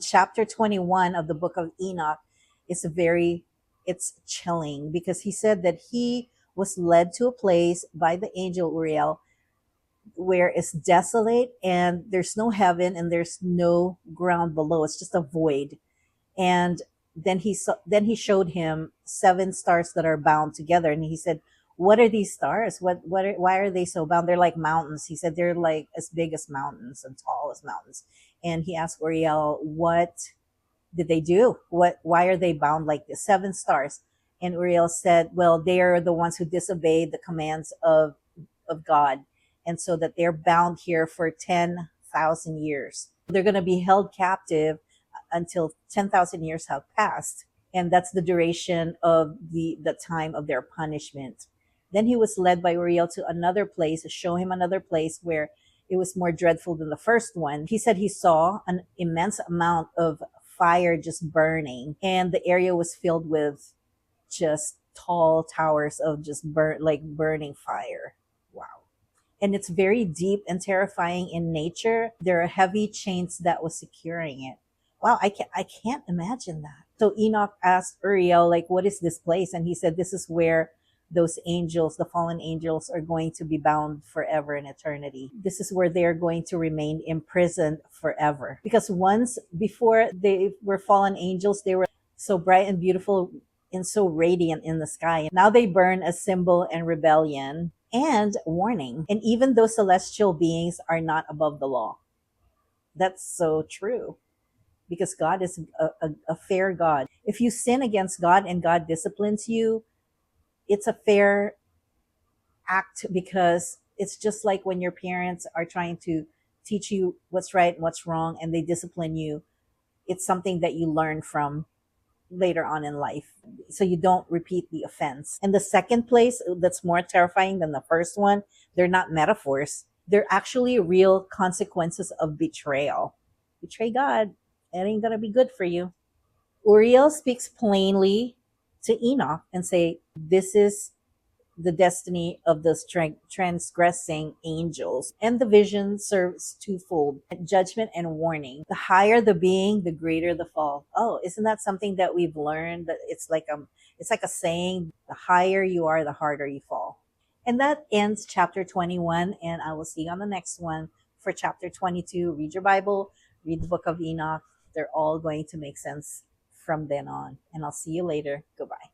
Chapter 21 of the Book of Enoch is it's chilling because he said that he was led to a place by the angel Uriel where it's desolate and there's no heaven and there's no ground below. It's just a void. And then he showed him seven stars that are bound together, and he said, "What are these stars? Why are they so bound? They're like mountains." He said they're like as big as mountains and tall as mountains. And he asked Uriel, "What did they do? Why are they bound like this? Seven stars?" And Uriel said, "Well, they are the ones who disobeyed the commands of God, and so that they're bound here for 10,000 years. They're going to be held captive until 10,000 years have passed, and that's the duration of the time of their punishment." Then he was led by Uriel to another place, to show him another place where it was more dreadful than the first one. He said he saw an immense amount of fire just burning, and the area was filled with just tall towers of just burning fire. Wow. And it's very deep and terrifying in nature. There are heavy chains that was securing it. Wow, I can't imagine that. So Enoch asked Uriel, like, what is this place? And he said, this is where those angels, the fallen angels, are going to be bound forever in eternity. This is where they're going to remain imprisoned forever. Because once before they were fallen angels, they were so bright and beautiful and so radiant in the sky. Now they burn as symbol and rebellion and warning. And even those celestial beings are not above the law. That's so true because God is a fair God. If you sin against God and God disciplines you, it's a fair act because it's just like when your parents are trying to teach you what's right and what's wrong and they discipline you. It's something that you learn from later on in life so you don't repeat the offense. And the second place that's more terrifying than the first one, they're not metaphors. They're actually real consequences of betrayal. Betray God, it ain't gonna be good for you. Uriel speaks plainly to Enoch and say, this is the destiny of the transgressing angels. And the vision serves twofold: judgment and warning. The higher the being, the greater the fall. Oh, isn't that something that we've learned? That it's like a saying, the higher you are, the harder you fall. And that ends chapter 21, and I will see you on the next one for chapter 22. Read your Bible, read the Book of Enoch. They're all going to make sense from then on. And I'll see you later. Goodbye.